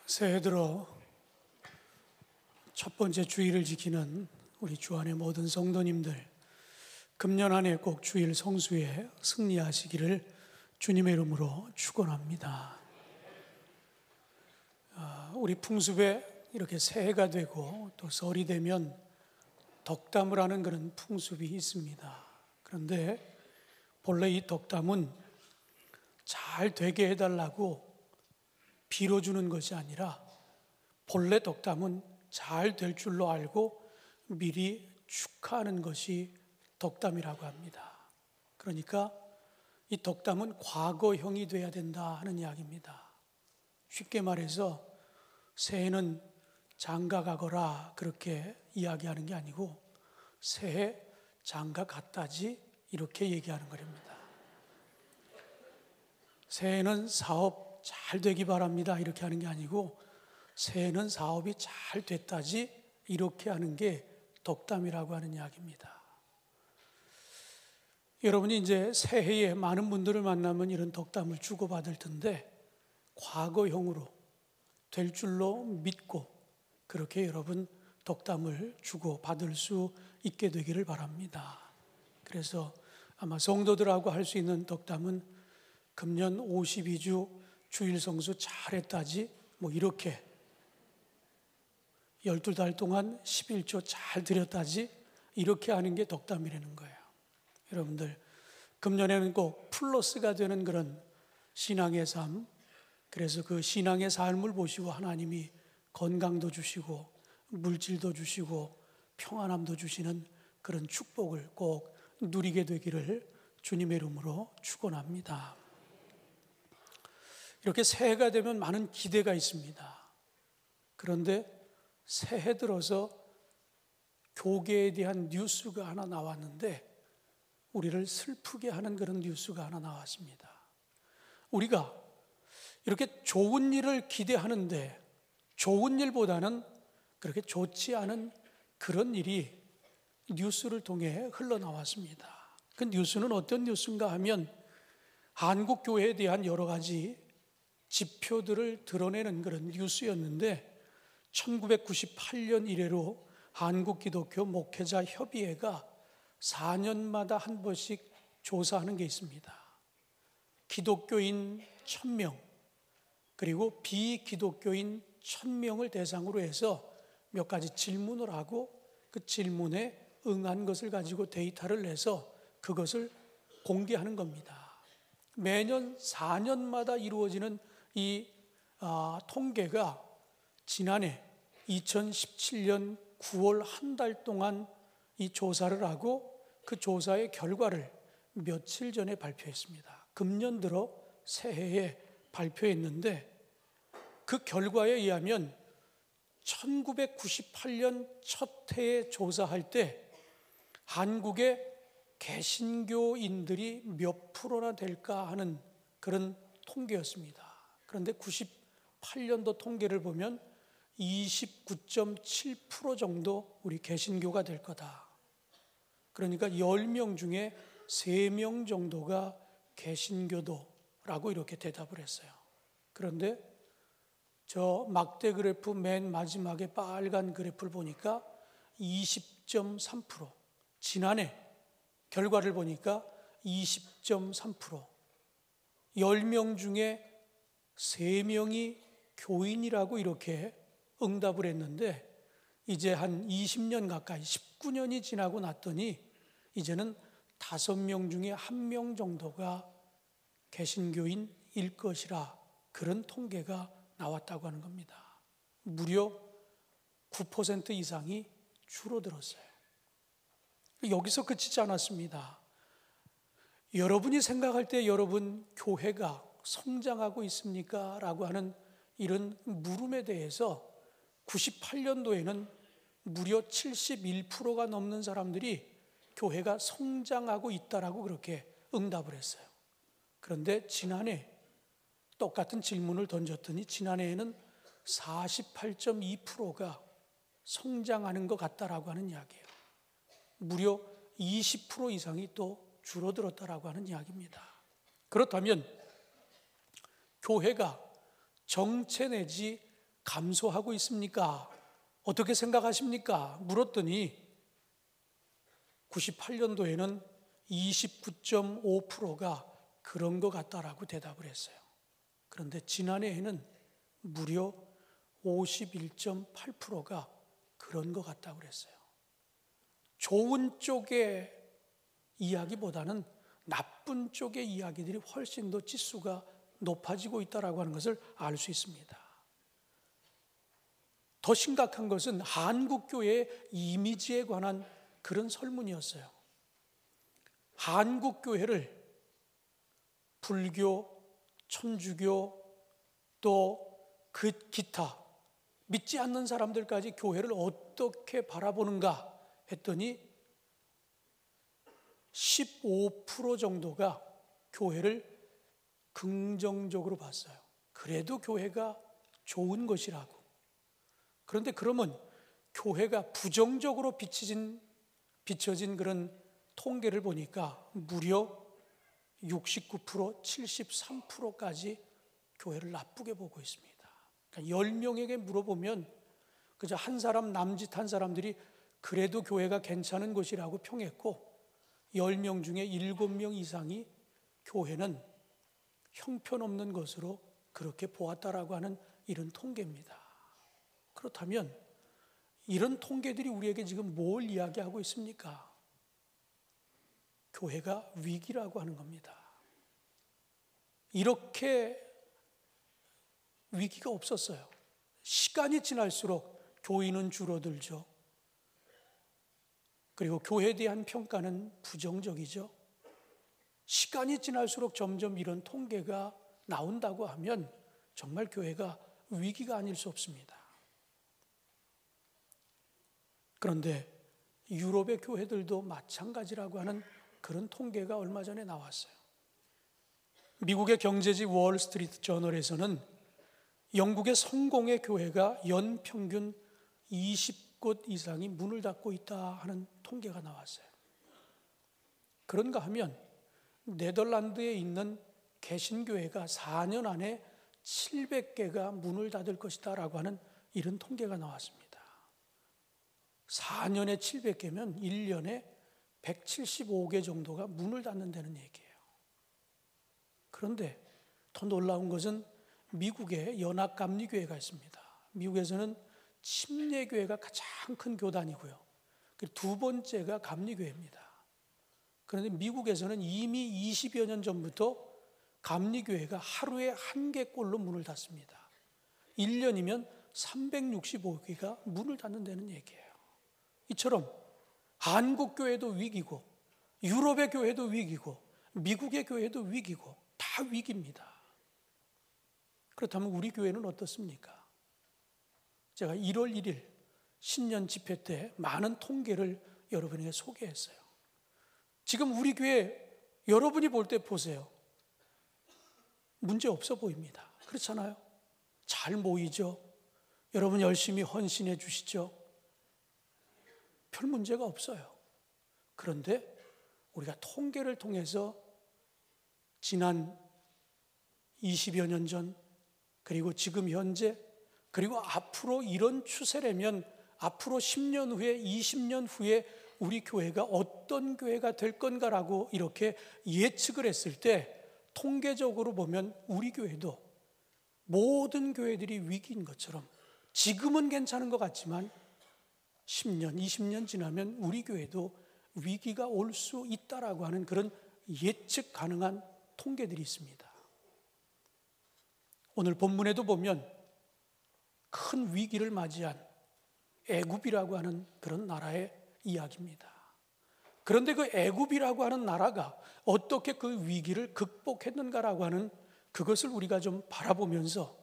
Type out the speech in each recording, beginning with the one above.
새해 들어 첫 번째 주일을 지키는 우리 주 안의 모든 성도님들, 금년 한 해 꼭 주일 성수에 승리하시기를 주님의 이름으로 축원합니다. 우리 풍습에 이렇게 새해가 되고 또 설이 되면 덕담을 하는 그런 풍습이 있습니다. 그런데 본래 이 덕담은 잘 되게 해달라고 빌어주는 것이 아니라 본래 덕담은 잘 될 줄로 알고 미리 축하하는 것이 덕담이라고 합니다. 그러니까 이 덕담은 과거형이 돼야 된다 하는 이야기입니다. 쉽게 말해서 새해는 장가 가거라 그렇게 이야기하는 게 아니고 새해 장가 갔다지 이렇게 얘기하는 겁니다. 새해는 사업 잘 되기 바랍니다 이렇게 하는 게 아니고 새해는 사업이 잘 됐다지 이렇게 하는 게 덕담이라고 하는 이야기입니다. 여러분이 이제 새해에 많은 분들을 만나면 이런 덕담을 주고받을 텐데 과거형으로 될 줄로 믿고 그렇게 여러분 덕담을 주고받을 수 있게 되기를 바랍니다. 그래서 아마 성도들하고 할 수 있는 덕담은 금년 52주 주일 성수 잘했다지 뭐 이렇게 12달 동안 11조 잘 드렸다지 이렇게 하는 게 덕담이라는 거예요. 여러분들 금년에는 꼭 플러스가 되는 그런 신앙의 삶, 그래서 그 신앙의 삶을 보시고 하나님이 건강도 주시고 물질도 주시고 평안함도 주시는 그런 축복을 꼭 누리게 되기를 주님의 이름으로 축원합니다. 이렇게 새해가 되면 많은 기대가 있습니다. 그런데 새해 들어서 교계에 대한 뉴스가 하나 나왔는데 우리를 슬프게 하는 그런 뉴스가 하나 나왔습니다. 우리가 이렇게 좋은 일을 기대하는데 좋은 일보다는 그렇게 좋지 않은 그런 일이 뉴스를 통해 흘러나왔습니다. 그 뉴스는 어떤 뉴스인가 하면 한국교회에 대한 여러 가지 지표들을 드러내는 그런 뉴스였는데 1998년 이래로 한국기독교 목회자 협의회가 4년마다 한 번씩 조사하는 게 있습니다. 기독교인 1000명 그리고 비기독교인 1000명을 대상으로 해서 몇 가지 질문을 하고 그 질문에 응한 것을 가지고 데이터를 내서 그것을 공개하는 겁니다. 매년 4년마다 이루어지는 이 통계가 지난해 2017년 9월 한 달 동안 이 조사를 하고 그 조사의 결과를 며칠 전에 발표했습니다. 금년 들어 새해에 발표했는데 그 결과에 의하면 1998년 첫 해에 조사할 때 한국의 개신교인들이 몇 프로나 될까 하는 그런 통계였습니다. 그런데 98년도 통계를 보면 29.7% 정도 우리 개신교가 될 거다. 그러니까 10명 중에 3명 정도가 개신교도라고 이렇게 대답을 했어요. 그런데 저 막대 그래프 맨 마지막에 빨간 그래프를 보니까 20.3%, 지난해 결과를 보니까 20.3%, 10명 중에 3명이 교인이라고 이렇게 응답을 했는데 이제 한 20년 가까이 19년이 지나고 났더니 이제는 5명 중에 1명 정도가 개신교인일 것이라 그런 통계가 나왔다고 하는 겁니다. 무려 9% 이상이 줄어들었어요. 여기서 그치지 않았습니다. 여러분이 생각할 때 여러분 교회가 성장하고 있습니까? 라고 하는 이런 물음에 대해서 98년도에는 무려 71%가 넘는 사람들이 교회가 성장하고 있다라고 그렇게 응답을 했어요. 그런데 지난해 똑같은 질문을 던졌더니 지난해에는 48.2%가 성장하는 것 같다라고 하는 이야기예요. 무려 20% 이상이 또 줄어들었다라고 하는 이야기입니다. 그렇다면 교회가 정체 내지 감소하고 있습니까? 어떻게 생각하십니까? 물었더니 98년도에는 29.5%가 그런 것 같다라고 대답을 했어요. 그런데 지난해에는 무려 51.8%가 그런 것 같다고 그랬어요. 좋은 쪽의 이야기보다는 나쁜 쪽의 이야기들이 훨씬 더 지수가 높아지고 있다고 하는 것을 알 수 있습니다. 더 심각한 것은 한국교회의 이미지에 관한 그런 설문이었어요. 한국교회를 불교, 천주교, 또 그 기타 믿지 않는 사람들까지 교회를 어떻게 바라보는가 했더니 15% 정도가 교회를 긍정적으로 봤어요. 그래도 교회가 좋은 것이라고. 그런데 그러면 교회가 부정적으로 비춰진 그런 통계를 보니까 무려 69%, 73%까지 교회를 나쁘게 보고 있습니다. 그러니까 10명에게 물어보면 그저 한 사람 남짓한 사람들이 그래도 교회가 괜찮은 곳이라고 평했고 10명 중에 7명 이상이 교회는 형편없는 것으로 그렇게 보았다라고 하는 이런 통계입니다. 그렇다면 이런 통계들이 우리에게 지금 뭘 이야기하고 있습니까? 교회가 위기라고 하는 겁니다. 이렇게 위기가 없었어요. 시간이 지날수록 교인은 줄어들죠. 그리고 교회에 대한 평가는 부정적이죠. 시간이 지날수록 점점 이런 통계가 나온다고 하면 정말 교회가 위기가 아닐 수 없습니다. 그런데 유럽의 교회들도 마찬가지라고 하는 그런 통계가 얼마 전에 나왔어요. 미국의 경제지 월스트리트 저널에서는 영국의 성공의 교회가 연평균 20곳 이상이 문을 닫고 있다 하는 통계가 나왔어요. 그런가 하면 네덜란드에 있는 개신교회가 4년 안에 700개가 문을 닫을 것이다 라고 하는 이런 통계가 나왔습니다. 4년에 700개면 1년에 175개 정도가 문을 닫는다는 얘기예요. 그런데 더 놀라운 것은 미국에 연합감리교회가 있습니다. 미국에서는 침례교회가 가장 큰 교단이고요. 그리고 두 번째가 감리교회입니다. 그런데 미국에서는 이미 20여 년 전부터 감리교회가 하루에 1개꼴로 문을 닫습니다. 1년이면 365개가 문을 닫는다는 얘기예요. 이처럼 한국 교회도 위기고 유럽의 교회도 위기고 미국의 교회도 위기고 다 위기입니다. 그렇다면 우리 교회는 어떻습니까? 제가 1월 1일 신년 집회 때 많은 통계를 여러분에게 소개했어요. 지금 우리 교회 여러분이 볼 때 보세요. 문제 없어 보입니다. 그렇잖아요? 잘 모이죠? 여러분 열심히 헌신해 주시죠? 별 문제가 없어요. 그런데 우리가 통계를 통해서 지난 20여 년 전 그리고 지금 현재 그리고 앞으로 이런 추세라면 앞으로 10년 후에 20년 후에 우리 교회가 어떤 교회가 될 건가라고 이렇게 예측을 했을 때 통계적으로 보면 우리 교회도 모든 교회들이 위기인 것처럼 지금은 괜찮은 것 같지만 10년, 20년 지나면 우리 교회도 위기가 올 수 있다라고 하는 그런 예측 가능한 통계들이 있습니다. 오늘 본문에도 보면 큰 위기를 맞이한 애굽이라고 하는 그런 나라의 이야기입니다. 그런데 그 애굽이라고 하는 나라가 어떻게 그 위기를 극복했는가라고 하는 그것을 우리가 좀 바라보면서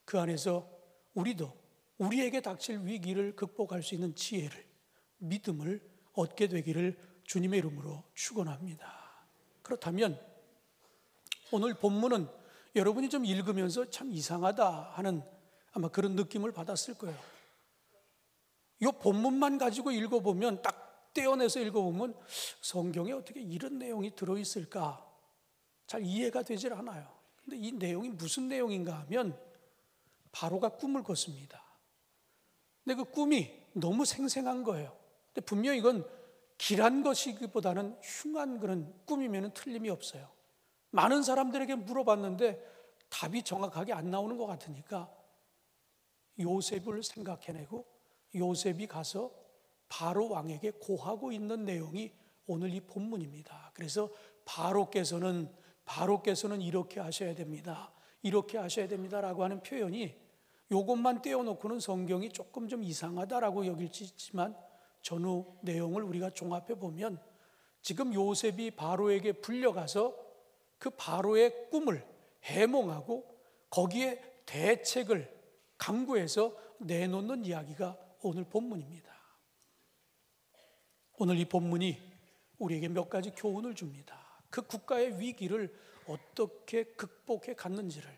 그 안에서 우리도 우리에게 닥칠 위기를 극복할 수 있는 지혜를, 믿음을 얻게 되기를 주님의 이름으로 축원합니다. 그렇다면 오늘 본문은 여러분이 좀 읽으면서 참 이상하다 하는 아마 그런 느낌을 받았을 거예요. 이 본문만 가지고 읽어보면 딱 떼어내서 읽어보면 성경에 어떻게 이런 내용이 들어있을까 잘 이해가 되질 않아요. 근데 이 내용이 무슨 내용인가 하면 바로가 꿈을 꿨습니다. 근데 그 꿈이 너무 생생한 거예요. 근데 분명히 이건 길한 것이기보다는 흉한 그런 꿈이면 틀림이 없어요. 많은 사람들에게 물어봤는데 답이 정확하게 안 나오는 것 같으니까 요셉을 생각해내고 요셉이 가서 바로 왕에게 고하고 있는 내용이 오늘 이 본문입니다. 그래서 바로께서는 이렇게 하셔야 됩니다. 이렇게 하셔야 됩니다라고 하는 표현이 이것만 떼어놓고는 성경이 조금 좀 이상하다라고 여길지만 전후 내용을 우리가 종합해 보면 지금 요셉이 바로에게 불려가서 그 바로의 꿈을 해몽하고 거기에 대책을 강구해서 내놓는 이야기가 오늘 본문입니다. 오늘 이 본문이 우리에게 몇 가지 교훈을 줍니다. 그 국가의 위기를 어떻게 극복해 갔는지를,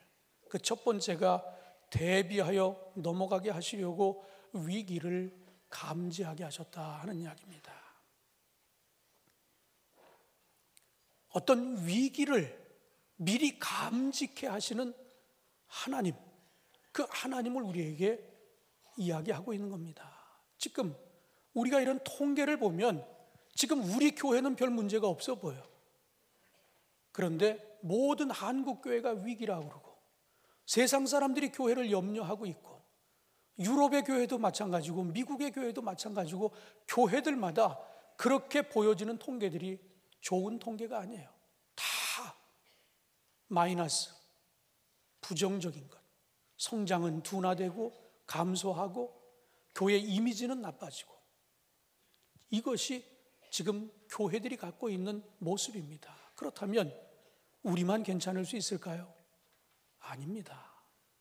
그 첫 번째가 대비하여 넘어가게 하시려고 위기를 감지하게 하셨다 하는 이야기입니다. 어떤 위기를 미리 감지케 하시는 하나님, 그 하나님을 우리에게 이야기하고 있는 겁니다. 지금 우리가 이런 통계를 보면 지금 우리 교회는 별 문제가 없어 보여. 그런데 모든 한국 교회가 위기라고 그러고 세상 사람들이 교회를 염려하고 있고 유럽의 교회도 마찬가지고 미국의 교회도 마찬가지고 교회들마다 그렇게 보여지는 통계들이 좋은 통계가 아니에요. 다 마이너스, 부정적인 것. 성장은 둔화되고 감소하고 교회 이미지는 나빠지고, 이것이 지금 교회들이 갖고 있는 모습입니다. 그렇다면 우리만 괜찮을 수 있을까요? 아닙니다.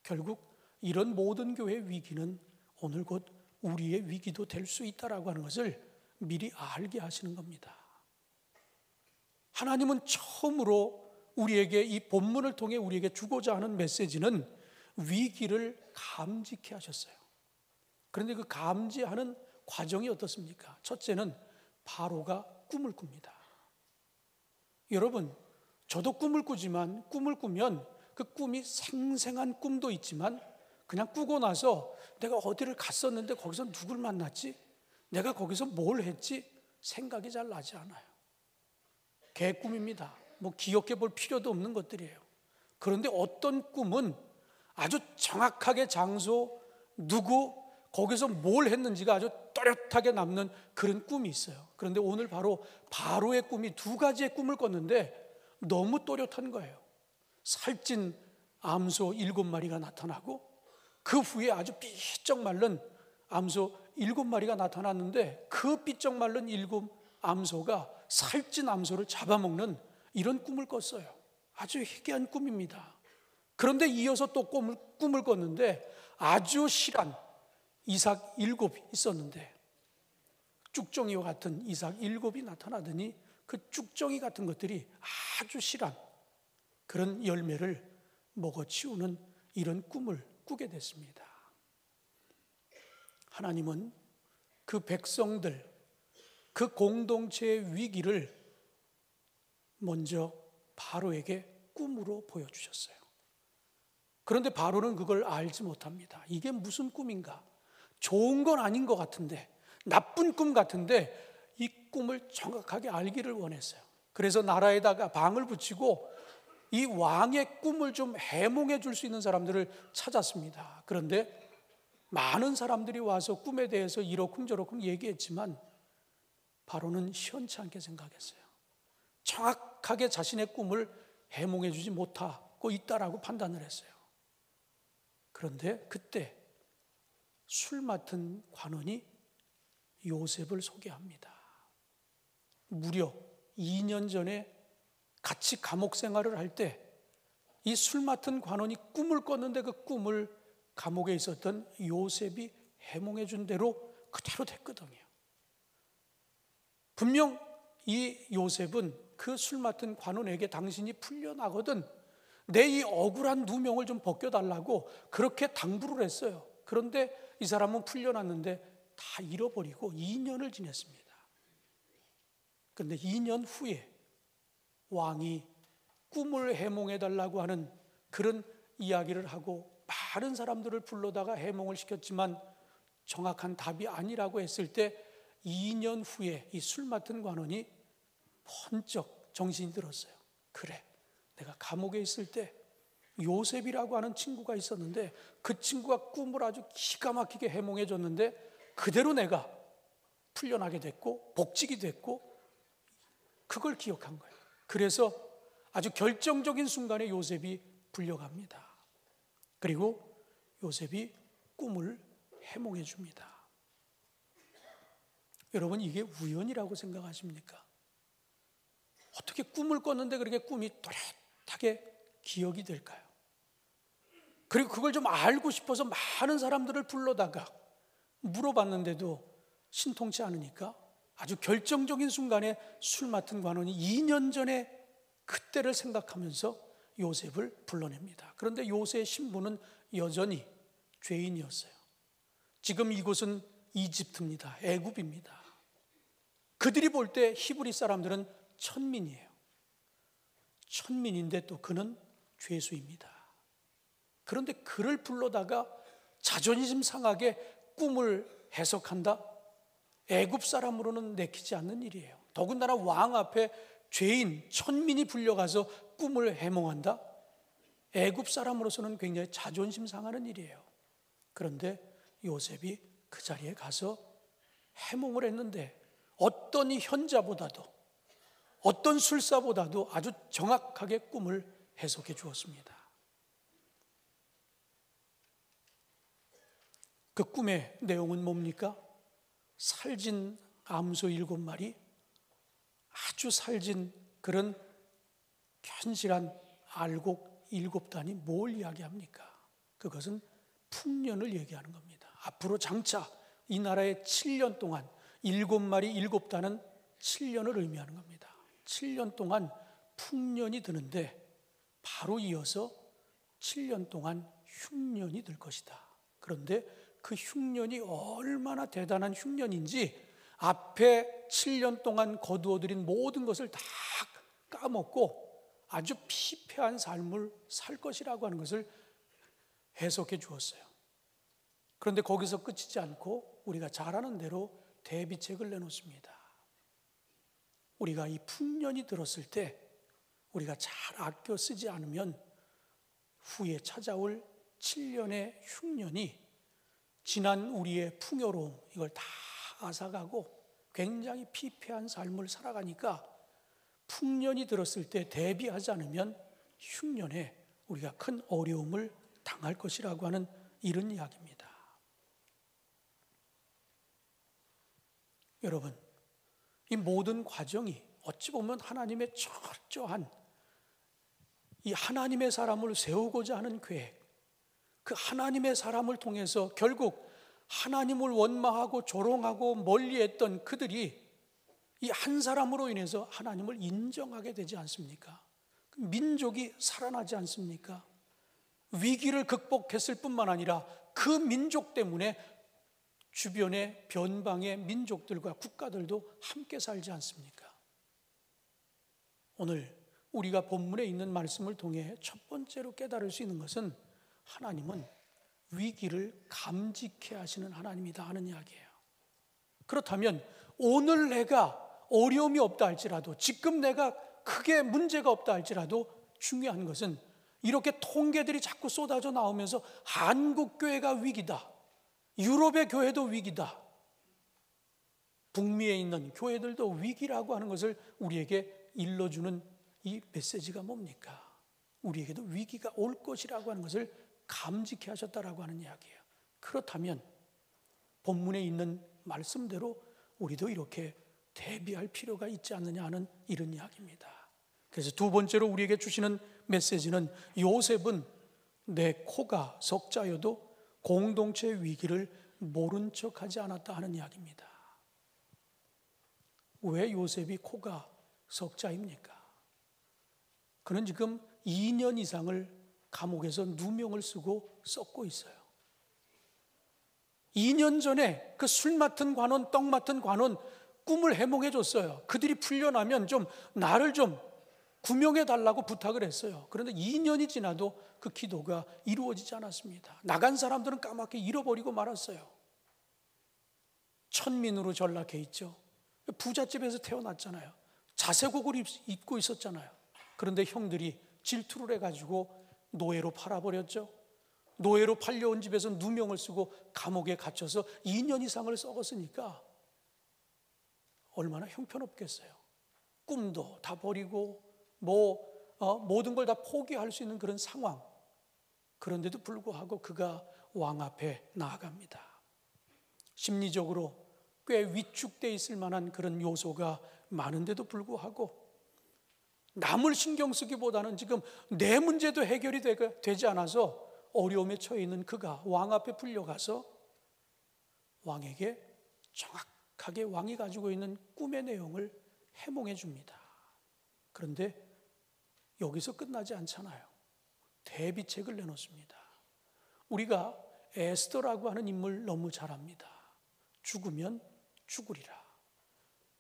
결국 이런 모든 교회의 위기는 오늘 곧 우리의 위기도 될 수 있다라고 하는 것을 미리 알게 하시는 겁니다. 하나님은 처음으로 우리에게 이 본문을 통해 우리에게 주고자 하는 메시지는 위기를 감지케 하셨어요. 그런데 그 감지하는 과정이 어떻습니까? 첫째는 바로가 꿈을 꿉니다. 여러분, 저도 꿈을 꾸지만 꿈을 꾸면 그 꿈이 생생한 꿈도 있지만 그냥 꾸고 나서 내가 어디를 갔었는데 거기서 누굴 만났지? 내가 거기서 뭘 했지? 생각이 잘 나지 않아요. 개꿈입니다. 뭐 기억해 볼 필요도 없는 것들이에요. 그런데 어떤 꿈은 아주 정확하게 장소, 누구, 거기서 뭘 했는지가 아주 또렷하게 남는 그런 꿈이 있어요. 그런데 오늘 바로의 꿈이 두 가지의 꿈을 꿨는데 너무 또렷한 거예요. 살찐 암소 7마리가 나타나고 그 후에 아주 삐쩍 마른 암소 7마리가 나타났는데 그 삐쩍 마른 7암소가 살찐 암소를 잡아먹는 이런 꿈을 꿨어요. 아주 희귀한 꿈입니다. 그런데 이어서 또 꿈을 꿨는데 아주 실한 이삭 7이 있었는데 쭉정이와 같은 이삭 7이 나타나더니 그 쭉정이 같은 것들이 아주 실한 그런 열매를 먹어치우는 이런 꿈을 꾸게 됐습니다. 하나님은 그 백성들, 그 공동체의 위기를 먼저 바로에게 꿈으로 보여주셨어요. 그런데 바로는 그걸 알지 못합니다. 이게 무슨 꿈인가? 좋은 건 아닌 것 같은데, 나쁜 꿈 같은데 이 꿈을 정확하게 알기를 원했어요. 그래서 나라에다가 방을 붙이고 이 왕의 꿈을 좀 해몽해 줄 수 있는 사람들을 찾았습니다. 그런데 많은 사람들이 와서 꿈에 대해서 이러쿵저러쿵 얘기했지만 바로는 시원치 않게 생각했어요. 정확하게 자신의 꿈을 해몽해 주지 못하고 있다라고 판단을 했어요. 그런데 그때 술 맡은 관원이 요셉을 소개합니다. 무려 2년 전에 같이 감옥 생활을 할 때 이 술 맡은 관원이 꿈을 꿨는데 그 꿈을 감옥에 있었던 요셉이 해몽해 준 대로 그대로 됐거든요. 분명 이 요셉은 그 술 맡은 관원에게 당신이 풀려나거든 내 이 억울한 누명을 좀 벗겨달라고 그렇게 당부를 했어요. 그런데 이 사람은 풀려났는데 다 잃어버리고 2년을 지냈습니다. 그런데 2년 후에 왕이 꿈을 해몽해달라고 하는 그런 이야기를 하고 많은 사람들을 불러다가 해몽을 시켰지만 정확한 답이 아니라고 했을 때 2년 후에 이 술 맡은 관원이 번쩍 정신이 들었어요. 그래, 내가 감옥에 있을 때 요셉이라고 하는 친구가 있었는데 그 친구가 꿈을 아주 기가 막히게 해몽해 줬는데 그대로 내가 풀려나게 됐고 복직이 됐고 그걸 기억한 거예요. 그래서 아주 결정적인 순간에 요셉이 불려갑니다. 그리고 요셉이 꿈을 해몽해 줍니다. 여러분, 이게 우연이라고 생각하십니까? 어떻게 꿈을 꿨는데 그렇게 꿈이 또렷하게 기억이 될까요? 그리고 그걸 좀 알고 싶어서 많은 사람들을 불러다가 물어봤는데도 신통치 않으니까 아주 결정적인 순간에 술 맡은 관원이 2년 전에 그때를 생각하면서 요셉을 불러냅니다. 그런데 요셉의 신분은 여전히 죄인이었어요. 지금 이곳은 이집트입니다. 애굽입니다. 그들이 볼 때 히브리 사람들은 천민이에요. 천민인데 또 그는 죄수입니다. 그런데 그를 불러다가 자존심 상하게 꿈을 해석한다? 애굽 사람으로는 내키지 않는 일이에요. 더군다나 왕 앞에 죄인, 천민이 불려가서 꿈을 해몽한다? 애굽 사람으로서는 굉장히 자존심 상하는 일이에요. 그런데 요셉이 그 자리에 가서 해몽을 했는데 어떤 현자보다도 어떤 술사보다도 아주 정확하게 꿈을 해석해 주었습니다. 그 꿈의 내용은 뭡니까? 살진 암소 7마리, 아주 살진 그런 견실한 알곡 7단이 뭘 이야기합니까? 그것은 풍년을 얘기하는 겁니다. 앞으로 장차 이 나라의 7년 동안 7마리 7단은 7년을 의미하는 겁니다. 7년 동안 풍년이 드는데 바로 이어서 7년 동안 흉년이 들 것이다. 그런데 그 흉년이 얼마나 대단한 흉년인지 앞에 7년 동안 거두어들인 모든 것을 다 까먹고 아주 피폐한 삶을 살 것이라고 하는 것을 해석해 주었어요. 그런데 거기서 끝이지 않고 우리가 잘 아는 대로 대비책을 내놓습니다. 우리가 이 풍년이 들었을 때 우리가 잘 아껴 쓰지 않으면 후에 찾아올 7년의 흉년이 지난 우리의 풍요로움 이걸 다 앗아가고 굉장히 피폐한 삶을 살아가니까 풍년이 들었을 때 대비하지 않으면 흉년에 우리가 큰 어려움을 당할 것이라고 하는 이런 이야기입니다. 여러분, 이 모든 과정이 어찌 보면 하나님의 철저한 이 하나님의 사람을 세우고자 하는 계획, 그 하나님의 사람을 통해서 결국 하나님을 원망하고 조롱하고 멀리했던 그들이 이 한 사람으로 인해서 하나님을 인정하게 되지 않습니까? 민족이 살아나지 않습니까? 위기를 극복했을 뿐만 아니라 그 민족 때문에 주변의 변방의 민족들과 국가들도 함께 살지 않습니까? 오늘 우리가 본문에 있는 말씀을 통해 첫 번째로 깨달을 수 있는 것은 하나님은 위기를 감직해 하시는 하나님이다 하는 이야기예요. 그렇다면 오늘 내가 어려움이 없다 할지라도, 지금 내가 크게 문제가 없다 할지라도 중요한 것은 이렇게 통계들이 자꾸 쏟아져 나오면서 한국 교회가 위기다, 유럽의 교회도 위기다, 북미에 있는 교회들도 위기라고 하는 것을 우리에게 일러주는 이 메시지가 뭡니까? 우리에게도 위기가 올 것이라고 하는 것을 감직해 하셨다라고 하는 이야기예요. 그렇다면 본문에 있는 말씀대로 우리도 이렇게 대비할 필요가 있지 않느냐 하는 이런 이야기입니다. 그래서 두 번째로 우리에게 주시는 메시지는 요셉은 내 코가 석자여도 공동체 위기를 모른 척하지 않았다 하는 이야기입니다. 왜 요셉이 코가 석자입니까? 그는 지금 2년 이상을 감옥에서 누명을 쓰고 썩고 있어요. 2년 전에 그 술 맡은 관원, 떡 맡은 관원 꿈을 해몽해 줬어요. 그들이 풀려나면 좀 나를 좀 구명해 달라고 부탁을 했어요. 그런데 2년이 지나도 그 기도가 이루어지지 않았습니다. 나간 사람들은 까맣게 잃어버리고 말았어요. 천민으로 전락해 있죠. 부잣집에서 태어났잖아요. 자색옷을 입고 있었잖아요. 그런데 형들이 질투를 해가지고 노예로 팔아버렸죠. 노예로 팔려온 집에서 누명을 쓰고 감옥에 갇혀서 2년 이상을 썩었으니까 얼마나 형편없겠어요. 꿈도 다 버리고 모든 걸 다 포기할 수 있는 그런 상황. 그런데도 불구하고 그가 왕 앞에 나아갑니다. 심리적으로 꽤 위축되어 있을 만한 그런 요소가 많은데도 불구하고 남을 신경 쓰기보다는 지금 내 문제도 해결이 되지 않아서 어려움에 처해 있는 그가 왕 앞에 불려가서 왕에게 정확하게 왕이 가지고 있는 꿈의 내용을 해몽해 줍니다. 그런데 여기서 끝나지 않잖아요. 대비책을 내놓습니다. 우리가 에스더라고 하는 인물 너무 잘 압니다. 죽으면 죽으리라.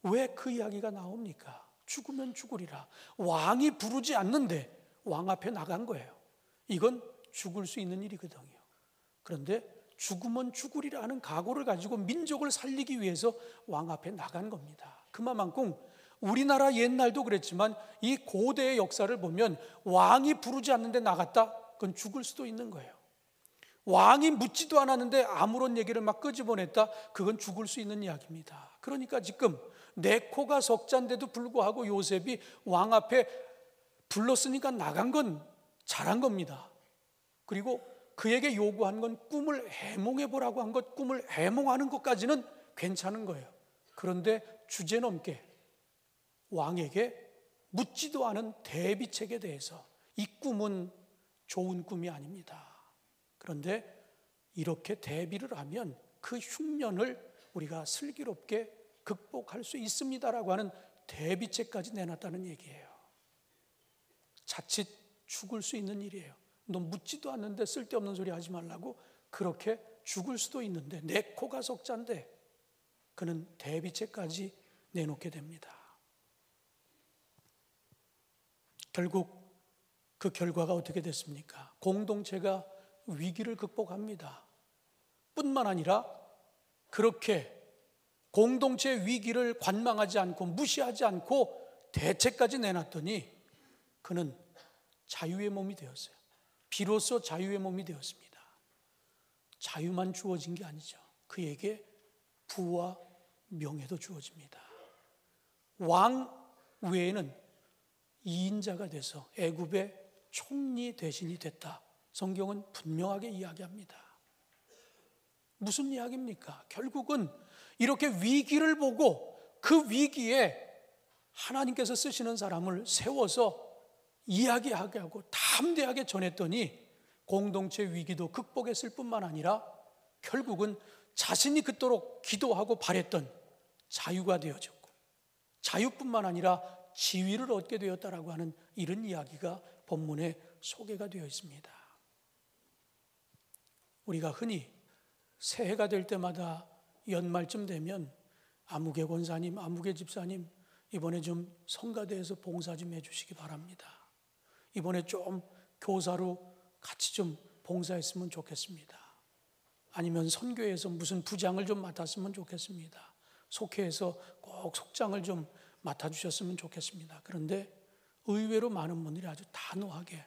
왜 그 이야기가 나옵니까? 죽으면 죽으리라. 왕이 부르지 않는데 왕 앞에 나간 거예요. 이건 죽을 수 있는 일이거든요. 그런데 죽으면 죽으리라 하는 각오를 가지고 민족을 살리기 위해서 왕 앞에 나간 겁니다. 그만큼 우리나라 옛날도 그랬지만 이 고대의 역사를 보면 왕이 부르지 않는데 나갔다? 그건 죽을 수도 있는 거예요. 왕이 묻지도 않았는데 아무런 얘기를 막 끄집어냈다? 그건 죽을 수 있는 이야기입니다. 그러니까 지금 네코가 석자인데도 불구하고 요셉이 왕 앞에 불렀으니까 나간 건 잘한 겁니다. 그리고 그에게 요구한 건 꿈을 해몽해보라고 한 것, 꿈을 해몽하는 것까지는 괜찮은 거예요. 그런데 주제넘게 왕에게 묻지도 않은 대비책에 대해서 이 꿈은 좋은 꿈이 아닙니다. 그런데 이렇게 대비를 하면 그 흉년을 우리가 슬기롭게 극복할 수 있습니다라고 하는 대비책까지 내놨다는 얘기예요. 자칫 죽을 수 있는 일이에요. 너 묻지도 않는데 쓸데없는 소리 하지 말라고 그렇게 죽을 수도 있는데 내 코가 석자인데 그는 대비책까지 내놓게 됩니다. 결국 그 결과가 어떻게 됐습니까? 공동체가 위기를 극복합니다. 뿐만 아니라 그렇게 공동체의 위기를 관망하지 않고 무시하지 않고 대책까지 내놨더니 그는 자유의 몸이 되었어요. 비로소 자유의 몸이 되었습니다. 자유만 주어진 게 아니죠. 그에게 부와 명예도 주어집니다. 왕 외에는 2인자가 돼서 애굽의 총리 대신이 됐다. 성경은 분명하게 이야기합니다. 무슨 이야기입니까? 결국은 이렇게 위기를 보고 그 위기에 하나님께서 쓰시는 사람을 세워서 이야기하게 하고 담대하게 전했더니 공동체 위기도 극복했을 뿐만 아니라 결국은 자신이 그토록 기도하고 바랬던 자유가 되어졌고 자유뿐만 아니라 지위를 얻게 되었다라고 하는 이런 이야기가 본문에 소개가 되어 있습니다. 우리가 흔히 새해가 될 때마다 연말쯤 되면 아무개 권사님, 아무개 집사님 이번에 좀 성가대에서 봉사 좀 해주시기 바랍니다. 이번에 좀 교사로 같이 좀 봉사했으면 좋겠습니다. 아니면 선교에서 무슨 부장을 좀 맡았으면 좋겠습니다. 속회에서 꼭 속장을 좀 맡아주셨으면 좋겠습니다. 그런데 의외로 많은 분들이 아주 단호하게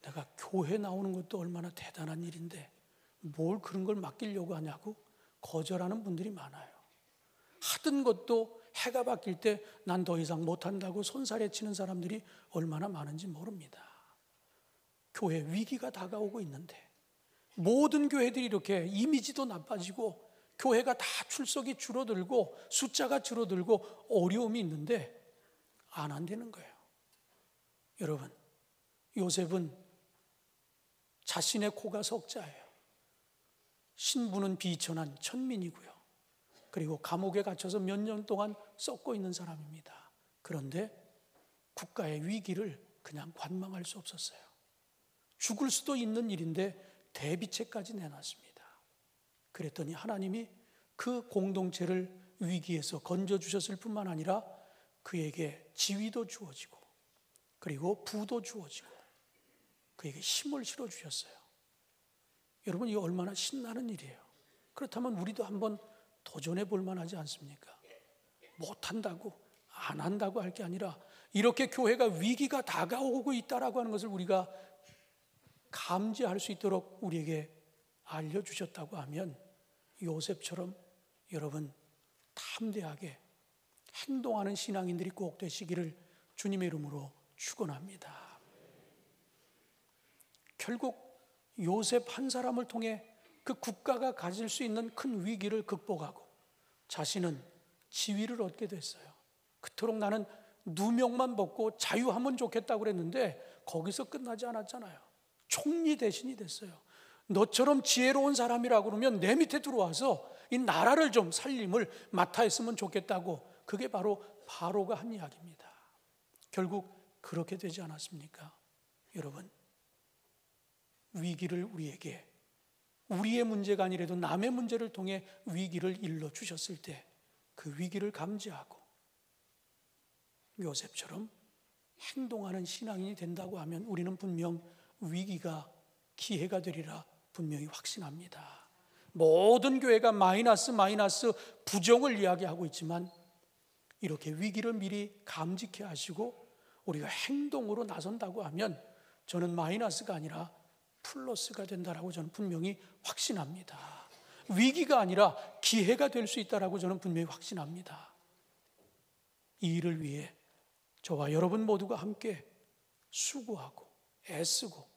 내가 교회 나오는 것도 얼마나 대단한 일인데 뭘 그런 걸 맡기려고 하냐고 거절하는 분들이 많아요. 하던 것도 해가 바뀔 때 난 더 이상 못한다고 손살에 치는 사람들이 얼마나 많은지 모릅니다. 교회 위기가 다가오고 있는데 모든 교회들이 이렇게 이미지도 나빠지고 교회가 다 출석이 줄어들고 숫자가 줄어들고 어려움이 있는데 안 한다는 거예요. 여러분, 요셉은 자신의 코가 석자예요. 신부는 비천한 천민이고요. 그리고 감옥에 갇혀서 몇 년 동안 썩고 있는 사람입니다. 그런데 국가의 위기를 그냥 관망할 수 없었어요. 죽을 수도 있는 일인데 대비책까지 내놨습니다. 그랬더니 하나님이 그 공동체를 위기에서 건져주셨을 뿐만 아니라 그에게 지위도 주어지고 그리고 부도 주어지고 그에게 힘을 실어주셨어요. 여러분, 이거 얼마나 신나는 일이에요. 그렇다면 우리도 한번 도전해 볼 만하지 않습니까? 못한다고, 안 한다고 할 게 아니라 이렇게 교회가 위기가 다가오고 있다라고 하는 것을 우리가 감지할 수 있도록 우리에게 알려주셨다고 하면 요셉처럼 여러분 담대하게 행동하는 신앙인들이 꼭 되시기를 주님의 이름으로 축원합니다. 결국 요셉 한 사람을 통해 그 국가가 가질 수 있는 큰 위기를 극복하고 자신은 지위를 얻게 됐어요. 그토록 나는 누명만 벗고 자유하면 좋겠다고 그랬는데 거기서 끝나지 않았잖아요. 총리 대신이 됐어요. 너처럼 지혜로운 사람이라고 그러면 내 밑에 들어와서 이 나라를 좀 살림을 맡아 했으면 좋겠다고, 그게 바로 바로가 한 이야기입니다. 결국 그렇게 되지 않았습니까? 여러분, 위기를 우리에게, 우리의 문제가 아니라도 남의 문제를 통해 위기를 일러 주셨을 때 그 위기를 감지하고 요셉처럼 행동하는 신앙인이 된다고 하면 우리는 분명 위기가 기회가 되리라 분명히 확신합니다. 모든 교회가 마이너스 부정을 이야기하고 있지만 이렇게 위기를 미리 감지케 하시고 우리가 행동으로 나선다고 하면 저는 마이너스가 아니라 플러스가 된다라고 저는 분명히 확신합니다. 위기가 아니라 기회가 될 수 있다라고 저는 분명히 확신합니다. 이 일을 위해 저와 여러분 모두가 함께 수고하고 애쓰고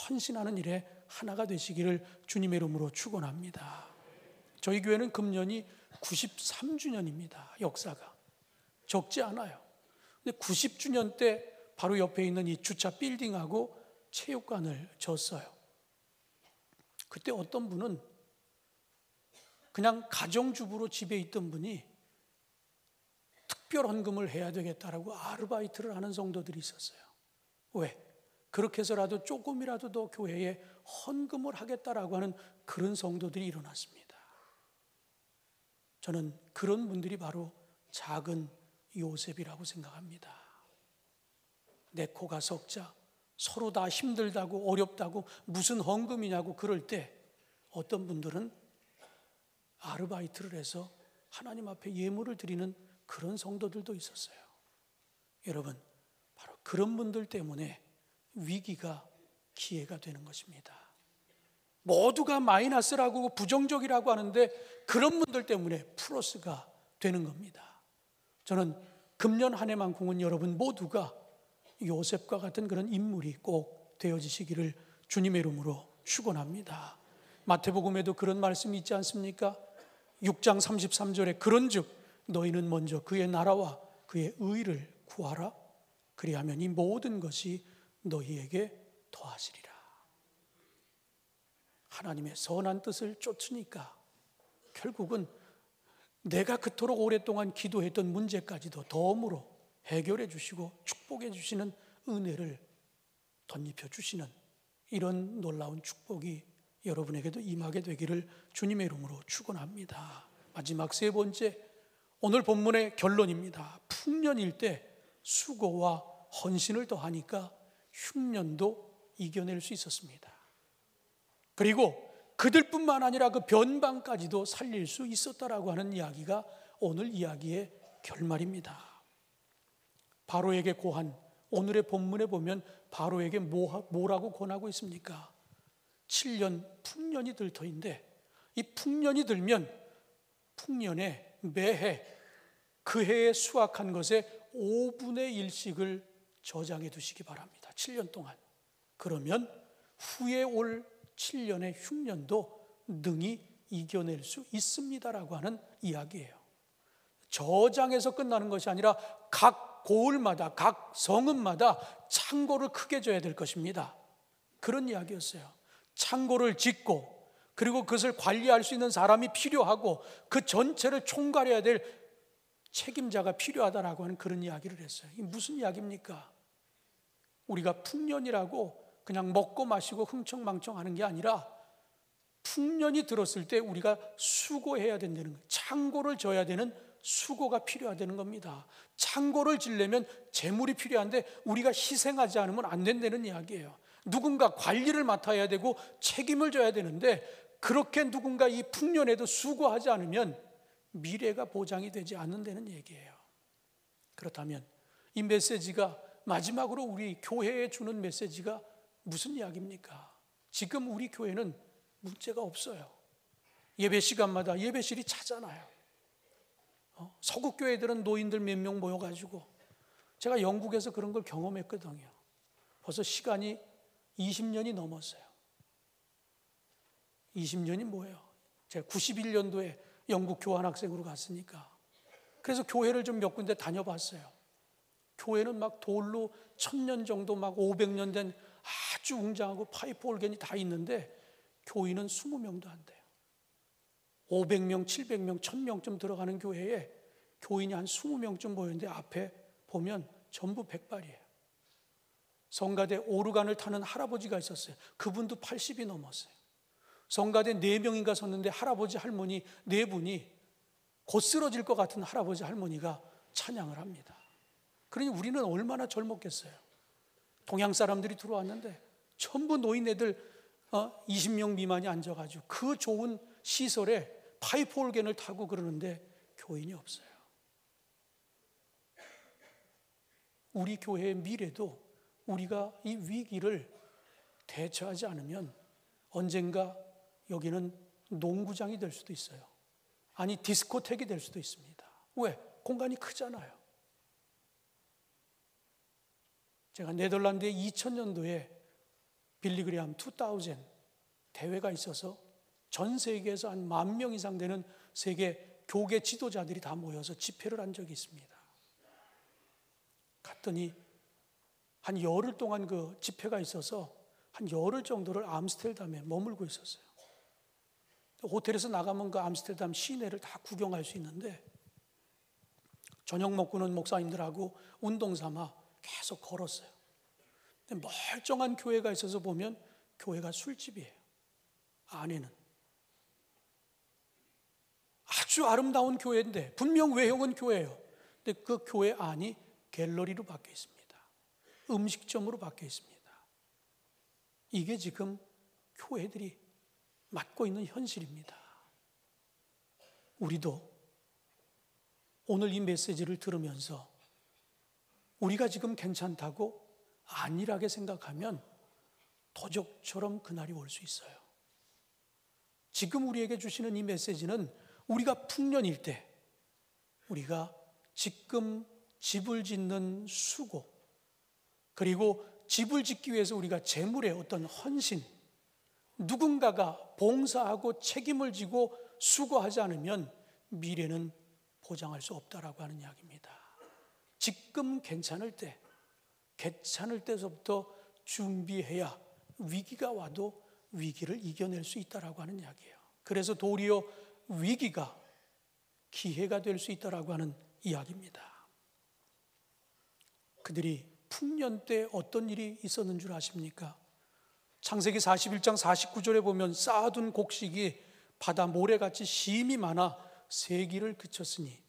헌신하는 일에 하나가 되시기를 주님의 이름으로 축원합니다. 저희 교회는 금년이 93주년입니다. 역사가 적지 않아요. 근데 90주년 때 바로 옆에 있는 이 주차 빌딩하고 체육관을 졌어요. 그때 어떤 분은 그냥 가정주부로 집에 있던 분이 특별 헌금을 해야 되겠다라고 아르바이트를 하는 성도들이 있었어요. 왜? 그렇게 해서라도 조금이라도 더 교회에 헌금을 하겠다라고 하는 그런 성도들이 일어났습니다. 저는 그런 분들이 바로 작은 요셉이라고 생각합니다. 내 코가 석자, 서로 다 힘들다고 어렵다고 무슨 헌금이냐고 그럴 때 어떤 분들은 아르바이트를 해서 하나님 앞에 예물을 드리는 그런 성도들도 있었어요. 여러분, 바로 그런 분들 때문에 위기가 기회가 되는 것입니다. 모두가 마이너스라고 부정적이라고 하는데 그런 분들 때문에 플러스가 되는 겁니다. 저는 금년 한 해만큼은 여러분 모두가 요셉과 같은 그런 인물이 꼭 되어지시기를 주님의 이름으로 축원합니다. 마태복음에도 그런 말씀이 있지 않습니까? 6장 33절에 그런즉 너희는 먼저 그의 나라와 그의 의를 구하라. 그리하면 이 모든 것이 너희에게 더하시리라. 하나님의 선한 뜻을 쫓으니까 결국은 내가 그토록 오랫동안 기도했던 문제까지도 덤으로 해결해 주시고 축복해 주시는 은혜를 덧입혀 주시는 이런 놀라운 축복이 여러분에게도 임하게 되기를 주님의 이름으로 축원합니다. 마지막 세 번째, 오늘 본문의 결론입니다. 풍년일 때 수고와 헌신을 더하니까 흉년도 이겨낼 수 있었습니다. 그리고 그들뿐만 아니라 그 변방까지도 살릴 수 있었다라고 하는 이야기가 오늘 이야기의 결말입니다. 바로에게 고한 오늘의 본문에 보면 바로에게 뭐라고 권하고 있습니까? 7년 풍년이 들 터인데 이 풍년이 들면 풍년에 매해 그 해에 수확한 것의 5분의 1씩을 저장해 두시기 바랍니다. 7년 동안. 그러면 후에 올 7년의 흉년도 능히 이겨낼 수 있습니다라고 하는 이야기예요. 저장해서 끝나는 것이 아니라 각 고을마다 각 성읍마다 창고를 크게 져야 될 것입니다. 그런 이야기였어요. 창고를 짓고 그리고 그것을 관리할 수 있는 사람이 필요하고 그 전체를 총괄해야 될 책임자가 필요하다라고 하는 그런 이야기를 했어요. 이게 무슨 이야기입니까? 우리가 풍년이라고 그냥 먹고 마시고 흥청망청하는 게 아니라 풍년이 들었을 때 우리가 수고해야 된다는 거예요. 창고를 져야 되는 수고가 필요하다는 겁니다. 창고를 지려면 재물이 필요한데 우리가 희생하지 않으면 안 된다는 이야기예요. 누군가 관리를 맡아야 되고 책임을 져야 되는데 그렇게 누군가 이 풍년에도 수고하지 않으면 미래가 보장이 되지 않는다는 얘기예요. 그렇다면 이 메시지가 마지막으로 우리 교회에 주는 메시지가 무슨 이야기입니까? 지금 우리 교회는 문제가 없어요. 예배 시간마다 예배실이 차잖아요. 서구 교회들은 노인들 몇 명 모여가지고, 제가 영국에서 그런 걸 경험했거든요. 벌써 시간이 20년이 넘었어요. 20년이 뭐예요? 제가 91년도에 영국 교환학생으로 갔으니까. 그래서 교회를 좀 몇 군데 다녀봤어요. 교회는 막 돌로 1000년 정도 막 500년 된 아주 웅장하고 파이프 올겐이 다 있는데 교인은 20명도 안 돼요. 500명, 700명, 1000명쯤 들어가는 교회에 교인이 한 20명쯤 모였는데 앞에 보면 전부 백발이에요. 성가대 오르간을 타는 할아버지가 있었어요. 그분도 80이 넘었어요. 성가대 4명인가 섰는데 할아버지 할머니 4분이 곧 쓰러질 것 같은 할아버지 할머니가 찬양을 합니다. 그러니 우리는 얼마나 젊었겠어요. 동양 사람들이 들어왔는데 전부 노인네들 20명 미만이 앉아가지고 그 좋은 시설에 파이프 올겐을 타고 그러는데 교인이 없어요. 우리 교회의 미래도 우리가 이 위기를 대처하지 않으면 언젠가 여기는 농구장이 될 수도 있어요. 아니 디스코텍이 될 수도 있습니다. 왜? 공간이 크잖아요. 제가 네덜란드의 2000년도에 빌리그리암 2000 대회가 있어서 전 세계에서 한 10,000명 이상 되는 세계 교계 지도자들이 다 모여서 집회를 한 적이 있습니다. 갔더니 한 열흘 동안 그 집회가 있어서 한 열흘 정도를 암스테르담에 머물고 있었어요. 호텔에서 나가면 그 암스테르담 시내를 다 구경할 수 있는데 저녁 먹고는 목사님들하고 운동 삼아 계속 걸었어요. 근데 멀쩡한 교회가 있어서 보면 교회가 술집이에요. 안에는 아주 아름다운 교회인데 분명 외형은 교회예요. 근데 그 교회 안이 갤러리로 바뀌어 있습니다. 음식점으로 바뀌어 있습니다. 이게 지금 교회들이 맡고 있는 현실입니다. 우리도 오늘 이 메시지를 들으면서 우리가 지금 괜찮다고 안일하게 생각하면 도적처럼 그날이 올 수 있어요. 지금 우리에게 주시는 이 메시지는 우리가 풍년일 때 우리가 지금 집을 짓는 수고, 그리고 집을 짓기 위해서 우리가 재물의 어떤 헌신, 누군가가 봉사하고 책임을 지고 수고하지 않으면 미래는 보장할 수 없다라고 하는 이야기입니다. 지금 괜찮을 때서부터 준비해야 위기가 와도 위기를 이겨낼 수 있다라고 하는 이야기예요. 그래서 도리어 위기가 기회가 될 수 있다라고 하는 이야기입니다. 그들이 풍년 때 어떤 일이 있었는 줄 아십니까? 창세기 41장 49절에 보면 쌓아둔 곡식이 바다 모래같이 심이 많아 세기를 그쳤으니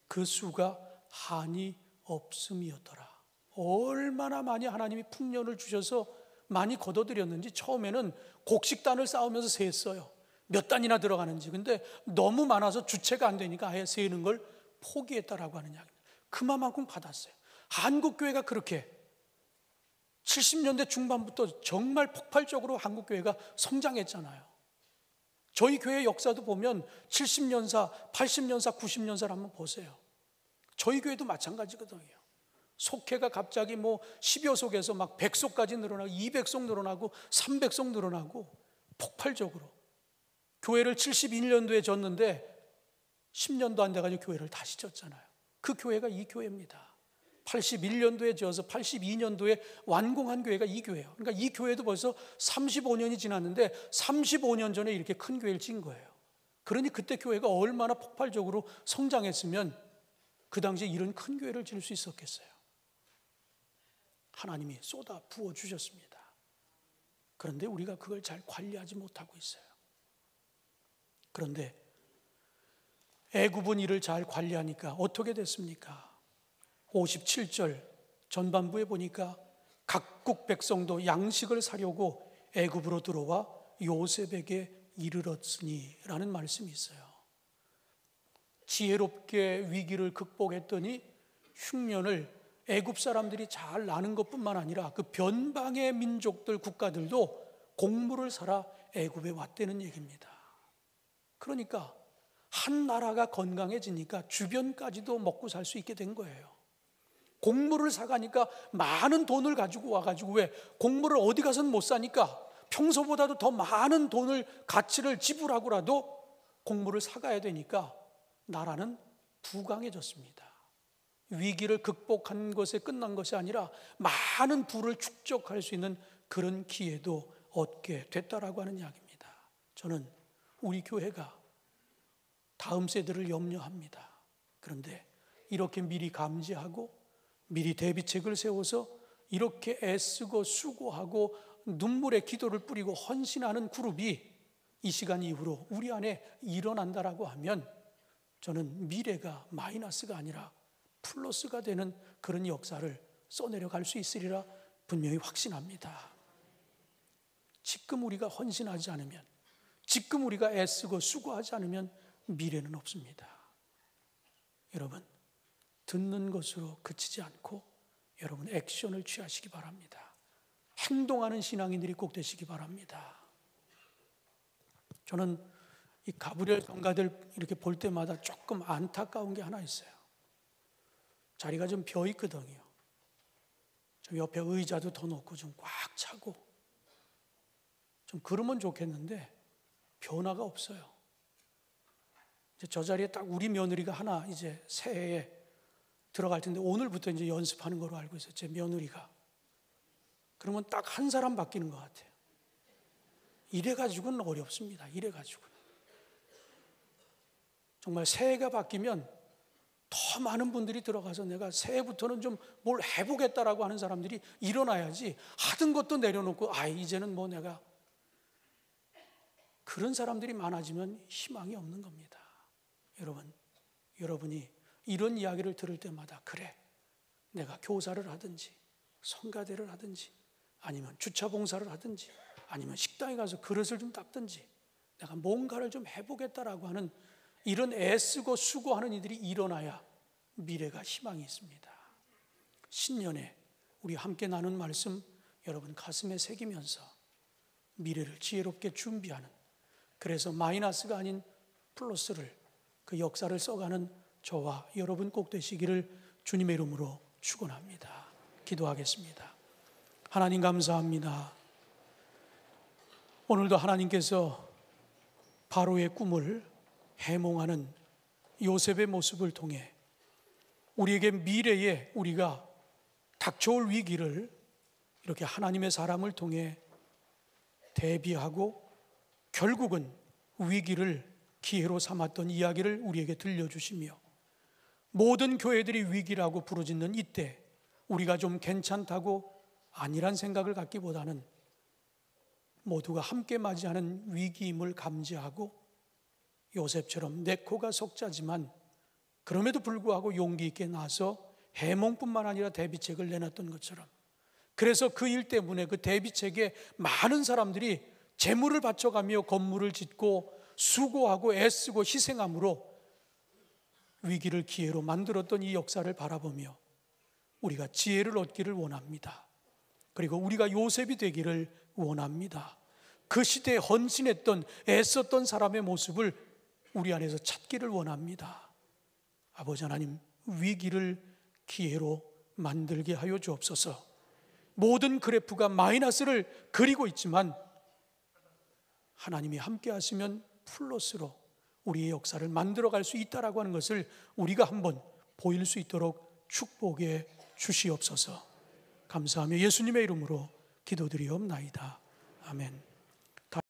그 수가 한이 없음이었더라. 얼마나 많이 하나님이 풍년을 주셔서 많이 거둬들였는지 처음에는 곡식단을 쌓으면서 세었어요. 몇 단이나 들어가는지. 근데 너무 많아서 주체가 안 되니까 아예 세는 걸 포기했다라고 하는 이야기입니다. 그만큼 받았어요. 한국교회가 그렇게 70년대 중반부터 정말 폭발적으로 한국교회가 성장했잖아요. 저희 교회 역사도 보면 70년사, 80년사, 90년사를 한번 보세요. 저희 교회도 마찬가지거든요. 속회가 갑자기 뭐 10여 속에서 막 100속까지 늘어나고 200속 늘어나고 300속 늘어나고 폭발적으로. 교회를 71년도에 졌는데 10년도 안 돼가지고 교회를 다시 졌잖아요. 그 교회가 이 교회입니다. 81년도에 지어서 82년도에 완공한 교회가 이 교회예요. 그러니까 이 교회도 벌써 35년이 지났는데 35년 전에 이렇게 큰 교회를 진 거예요. 그러니 그때 교회가 얼마나 폭발적으로 성장했으면 그 당시에 이런 큰 교회를 지을 수 있었겠어요. 하나님이 쏟아 부어 주셨습니다. 그런데 우리가 그걸 잘 관리하지 못하고 있어요. 그런데 애굽은 이를 잘 관리하니까 어떻게 됐습니까? 57절 전반부에 보니까 각국 백성도 양식을 사려고 애굽으로 들어와 요셉에게 이르렀으니 라는 말씀이 있어요. 지혜롭게 위기를 극복했더니 흉년을 애굽 사람들이 잘 나는 것뿐만 아니라 그 변방의 민족들, 국가들도 곡물을 사러 애굽에 왔다는 얘기입니다. 그러니까 한 나라가 건강해지니까 주변까지도 먹고 살 수 있게 된 거예요. 곡물을 사가니까 많은 돈을 가지고 와가지고, 왜? 곡물을 어디 가서는 못 사니까 평소보다도 더 많은 돈을, 가치를 지불하고라도 곡물을 사가야 되니까 나라는 부강해졌습니다. 위기를 극복한 것에 끝난 것이 아니라 많은 부를 축적할 수 있는 그런 기회도 얻게 됐다라고 하는 이야기입니다. 저는 우리 교회가 다음 세대를 염려합니다. 그런데 이렇게 미리 감지하고 미리 대비책을 세워서 이렇게 애쓰고 수고하고 눈물의 기도를 뿌리고 헌신하는 그룹이 이 시간 이후로 우리 안에 일어난다라고 하면 저는 미래가 마이너스가 아니라 플러스가 되는 그런 역사를 써내려 갈 수 있으리라 분명히 확신합니다. 지금 우리가 헌신하지 않으면, 지금 우리가 애쓰고 수고하지 않으면 미래는 없습니다. 여러분, 듣는 것으로 그치지 않고 여러분 액션을 취하시기 바랍니다. 행동하는 신앙인들이 꼭 되시기 바랍니다. 저는 이 가브리엘 성가들 이렇게 볼 때마다 조금 안타까운 게 하나 있어요. 자리가 좀 비어 있거든요. 좀 옆에 의자도 더 놓고 좀 꽉 차고 좀 그러면 좋겠는데 변화가 없어요. 이제 저 자리에 딱 우리 며느리가 하나 이제 새해에 들어갈 텐데 오늘부터 이제 연습하는 거로 알고 있어요. 제 며느리가. 그러면 딱 한 사람 바뀌는 것 같아요. 이래가지고는 어렵습니다. 이래가지고는. 정말 새해가 바뀌면 더 많은 분들이 들어가서 내가 새해부터는 좀 뭘 해보겠다라고 하는 사람들이 일어나야지, 하던 것도 내려놓고 이제는 뭐 내가, 그런 사람들이 많아지면 희망이 없는 겁니다. 여러분이 이런 이야기를 들을 때마다 그래, 내가 교사를 하든지 성가대를 하든지 아니면 주차 봉사를 하든지 아니면 식당에 가서 그릇을 좀 닦든지 내가 뭔가를 좀 해보겠다라고 하는 이런 애쓰고 수고하는 이들이 일어나야 미래가 희망이 있습니다. 신년에 우리 함께 나눈 말씀 여러분 가슴에 새기면서 미래를 지혜롭게 준비하는, 그래서 마이너스가 아닌 플러스를, 그 역사를 써가는 저와 여러분 꼭 되시기를 주님의 이름으로 축원합니다. 기도하겠습니다. 하나님 감사합니다. 오늘도 하나님께서 바로의 꿈을 해몽하는 요셉의 모습을 통해 우리에게 미래에 우리가 닥쳐올 위기를 이렇게 하나님의 사람을 통해 대비하고 결국은 위기를 기회로 삼았던 이야기를 우리에게 들려주시며, 모든 교회들이 위기라고 부르짖는 이때 우리가 좀 괜찮다고 아니란 생각을 갖기보다는 모두가 함께 맞이하는 위기임을 감지하고 요셉처럼 내 코가 석자지만 그럼에도 불구하고 용기 있게 나서 해몽뿐만 아니라 대비책을 내놨던 것처럼, 그래서 그 일 때문에 그 대비책에 많은 사람들이 재물을 바쳐가며 건물을 짓고 수고하고 애쓰고 희생함으로 위기를 기회로 만들었던 이 역사를 바라보며 우리가 지혜를 얻기를 원합니다. 그리고 우리가 요셉이 되기를 원합니다. 그 시대에 헌신했던 애썼던 사람의 모습을 우리 안에서 찾기를 원합니다. 아버지 하나님, 위기를 기회로 만들게 하여 주옵소서. 모든 그래프가 마이너스를 그리고 있지만 하나님이 함께 하시면 플러스로 우리의 역사를 만들어갈 수 있다라고 하는 것을 우리가 한번 보일 수 있도록 축복해 주시옵소서. 감사하며 예수님의 이름으로 기도드리옵나이다. 아멘.